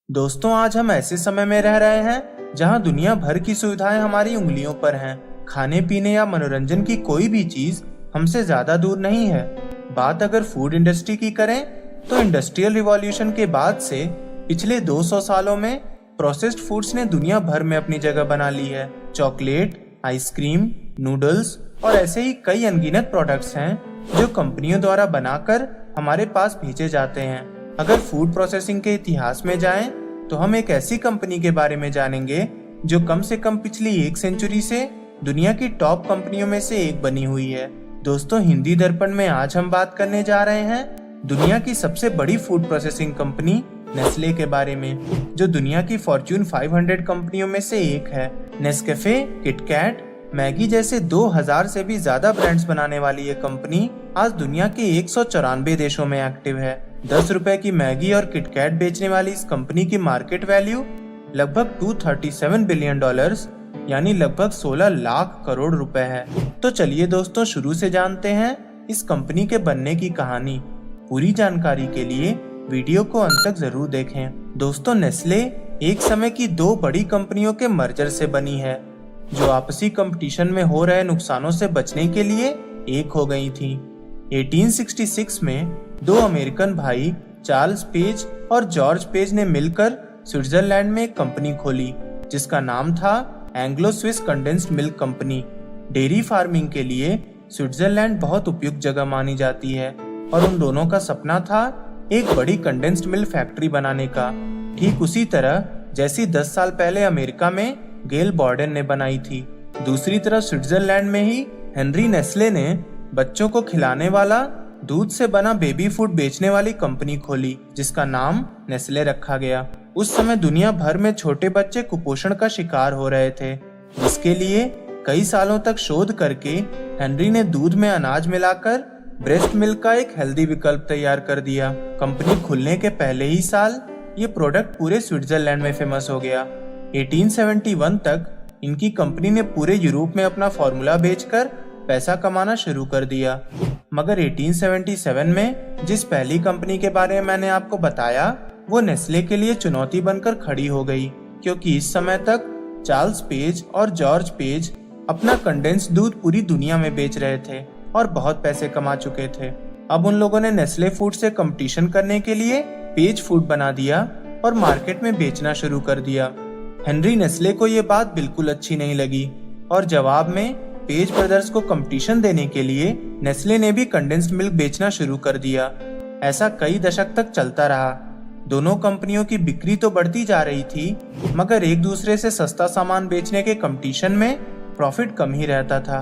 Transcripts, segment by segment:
दोस्तों, आज हम ऐसे समय में रह रहे हैं जहां दुनिया भर की सुविधाएं हमारी उंगलियों पर हैं। खाने पीने या मनोरंजन की कोई भी चीज हमसे ज्यादा दूर नहीं है। बात अगर फूड इंडस्ट्री की करें तो इंडस्ट्रियल रिवॉल्यूशन के बाद से पिछले 200 सालों में प्रोसेस्ड फूड्स ने दुनिया भर में अपनी जगह बना ली है। चॉकलेट, आइसक्रीम, नूडल्स और ऐसे ही कई अनगिनत प्रोडक्ट्स हैं जो कंपनियों द्वारा बनाकर हमारे पास भेजे जाते हैं। अगर फूड प्रोसेसिंग के इतिहास में जाएं, तो हम एक ऐसी कंपनी के बारे में जानेंगे जो कम से कम पिछली 1 सेंचुरी से दुनिया की टॉप कंपनियों में से एक बनी हुई है। दोस्तों, हिंदी दर्पण में आज हम बात करने जा रहे हैं दुनिया की सबसे बड़ी फूड प्रोसेसिंग कंपनी नेस्ले के बारे में, जो दुनिया की फॉर्च्यून 500 कंपनियों में से एक है। नेस्कैफे, किटकैट, मैगी जैसे 2000 से भी ज्यादा ब्रांड्स बनाने वाली ये कंपनी आज दुनिया के 194 देशों में एक्टिव है। 10 रुपए की मैगी और किटकैट बेचने वाली इस कंपनी की मार्केट वैल्यू लगभग $237 बिलियन यानी लगभग 16 लाख करोड़ रुपए है। तो चलिए दोस्तों, शुरू से जानते हैं इस कंपनी के बनने की कहानी। पूरी जानकारी के लिए वीडियो को अंत तक जरूर देखें। दोस्तों, नेस्ले एक समय की 2 बड़ी कंपनियों के मर्जर से बनी है, जो आपसी कंपटीशन में हो रहे नुकसानों से बचने के लिए एक हो गई थी। 1866 में 2 अमेरिकन भाई चार्ल्स पेज और जॉर्ज पेज ने मिलकर स्विट्जरलैंड में एक कंपनी खोली, जिसका नाम था Anglo Swiss condensed milk company. Dairy farming के लिए स्विट्जरलैंड बहुत उपयुक्त जगह मानी जाती है और उन दोनों का सपना था एक बड़ी कंडेंस्ड मिल्क फैक्ट्री बनाने का, ठीक उसी तरह जैसी 10 साल पहले अमेरिका में गेल बॉर्डन ने बनाई थी। दूसरी तरफ स्विट्जरलैंड में ही हेनरी नेस्ले ने बच्चों को खिलाने वाला दूध से बना बेबी फूड बेचने वाली कंपनी खोली, जिसका नाम नेस्ले रखा गया। उस समय दुनिया भर में छोटे बच्चे कुपोषण का शिकार हो रहे थे, जिसके लिए कई सालों तक शोध करके हेनरी ने दूध में अनाज मिलाकर ब्रेस्ट मिल्क का एक हेल्दी विकल्प तैयार कर दिया। कंपनी खुलने के पहले ही साल ये प्रोडक्ट पूरे स्विट्जरलैंड में फेमस हो गया। 1871 तक इनकी कंपनी ने पूरे यूरोप में अपना फॉर्मूला बेचकर पैसा कमाना शुरू कर दिया। मगर 1877 में जिस पहली कंपनी के बारे में मैंने आपको बताया, वो नेस्ले के लिए चुनौती बनकर खड़ी हो गई, क्योंकि इस समय तक चार्ल्स पेज और जॉर्ज पेज अपना कंडेंस दूध पूरी दुनिया में बेच रहे थे और बहुत पैसे कमा चुके थे। अब उन लोगों ने नेस्ले फूड से कंपटीशन करने के लिए पेज फूड बना दिया और मार्केट में बेचना शुरू कर दिया। हेनरी नेस्ले को ये बात बिल्कुल अच्छी नहीं लगी और जवाब में पेज ब्रदर्स को कंपटीशन देने के लिए नेस्ले ने भी कंडेंस्ड मिल्क बेचना शुरू कर दिया। ऐसा कई दशक तक चलता रहा। दोनों कंपनियों की बिक्री तो बढ़ती जा रही थी, मगर एक दूसरे से सस्ता सामान बेचने के कंपटीशन में प्रॉफिट कम ही रहता था।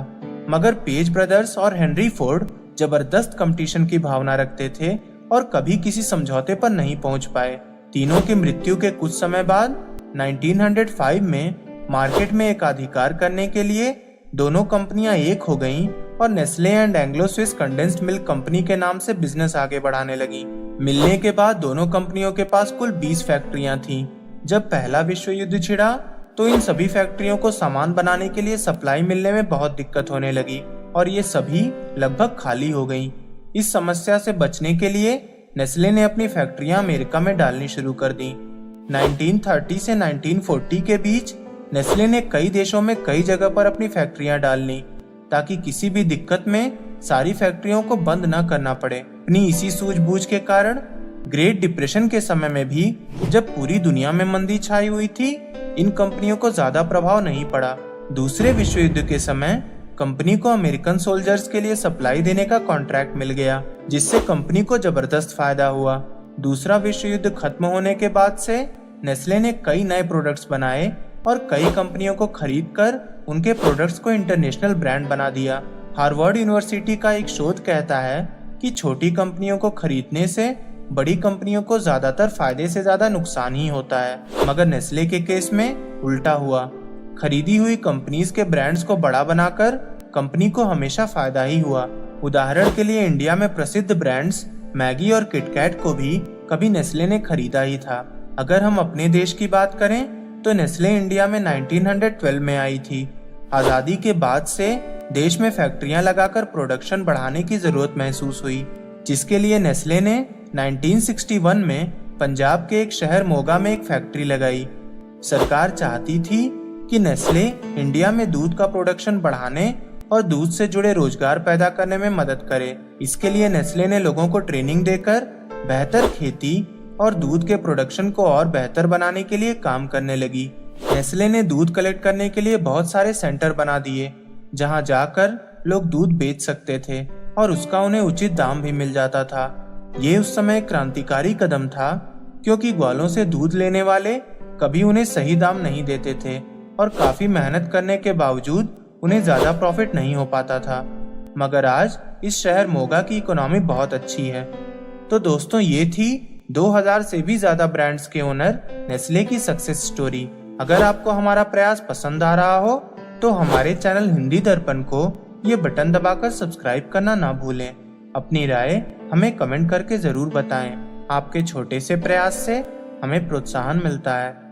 मगर पेज ब्रदर्स और हेनरी फोर्ड जबरदस्त कंपटीशन की भावना रखते थे और कभी किसी समझौते पर नहीं पहुंच पाए। तीनों की मृत्यु के कुछ समय बाद 1905 में मार्केट में एकाधिकार करने के लिए दोनों कंपनियां एक हो गईं और Nestle and Anglo Swiss condensed milk company के नाम से बिजनेस आगे बढ़ाने लगी। मिलने के बाद दोनों कंपनियों के पास कुल 20 फैक्ट्रियां थीं। जब पहला विश्व युद्ध छिड़ा तो इन सभी फैक्ट्रियों को सामान बनाने के लिए सप्लाई मिलने में बहुत दिक्कत होने लगी और ये सभी लगभग खाली हो गईं। इस समस्या से बचने के लिए नेस्ले ने अपनी फैक्ट्रियां अमेरिका में डालनी शुरू कर दी। 1930 से 1940 के बीच नेस्ले ने कई देशों में कई जगह पर अपनी फैक्ट्रियां डालनी, ताकि किसी भी दिक्कत में सारी फैक्ट्रियों को बंद न करना पड़े। अपनी इसी सूझबूझ के कारण ग्रेट डिप्रेशन के समय में भी, जब पूरी दुनिया में मंदी छाई हुई थी, इन कंपनियों को ज्यादा प्रभाव नहीं पड़ा। दूसरे विश्व युद्ध के समय कंपनी को अमेरिकन सोल्जर्स के लिए सप्लाई देने का कॉन्ट्रैक्ट मिल गया, जिससे कंपनी को जबरदस्त फायदा हुआ। दूसरा विश्व युद्ध खत्म होने के बाद से नेस्ले ने कई नए प्रोडक्ट्स बनाए और कई कंपनियों को खरीदकर उनके प्रोडक्ट्स को इंटरनेशनल ब्रांड बना दिया। हार्वर्ड यूनिवर्सिटी का एक शोध कहता है कि छोटी कंपनियों को खरीदने से बड़ी कंपनियों को ज्यादातर फायदे से ज्यादा नुकसान ही होता है, मगर नेस्ले के केस में उल्टा हुआ। खरीदी हुई कंपनीज के ब्रांड्स को बड़ा बनाकर कंपनी को हमेशा फायदा ही हुआ। उदाहरण के लिए इंडिया में प्रसिद्ध ब्रांड्स मैगी और किटकैट को भी कभी नेस्ले ने खरीदा ही था। अगर हम अपने देश की बात करें तो नेस्ले इंडिया में 1912 में आई थी। आजादी के बाद से देश में फैक्ट्रियां लगाकर प्रोडक्शन बढ़ाने की जरूरत महसूस हुई, जिसके लिए नेस्ले ने 1961 में पंजाब के एक शहर मोगा में एक फैक्ट्री लगाई। सरकार चाहती थी कि नेस्ले इंडिया में दूध का प्रोडक्शन बढ़ाने और दूध से जुड़े रोजगार पैदा करने में मदद करे। इसके लिए नेस्ले ने लोगों को ट्रेनिंग देकर बेहतर खेती और दूध के प्रोडक्शन को और बेहतर बनाने के लिए काम करने लगी। नेस्ले ने दूध कलेक्ट करने के लिए बहुत सारे सेंटर बना दिए, जहां जाकर लोग दूध बेच सकते थे और उसका उन्हें उचित दाम भी मिल जाता था। ये उस समय एक क्रांतिकारी कदम था, क्योंकि ग्वालों से दूध लेने वाले कभी उन्हें सही दाम नहीं देते थे और काफी मेहनत करने के बावजूद उन्हें ज्यादा प्रॉफिट नहीं हो पाता था। मगर आज इस शहर मोगा की इकोनॉमी बहुत अच्छी है। तो दोस्तों, ये थी 2000 से भी ज्यादा ब्रांड्स के ओनर नेस्ले की सक्सेस स्टोरी। अगर आपको हमारा प्रयास पसंद आ रहा हो तो हमारे चैनल हिंदी दर्पण को ये बटन दबाकर सब्सक्राइब करना ना भूलें। अपनी राय हमें कमेंट करके जरूर बताएं। आपके छोटे से प्रयास से हमें प्रोत्साहन मिलता है।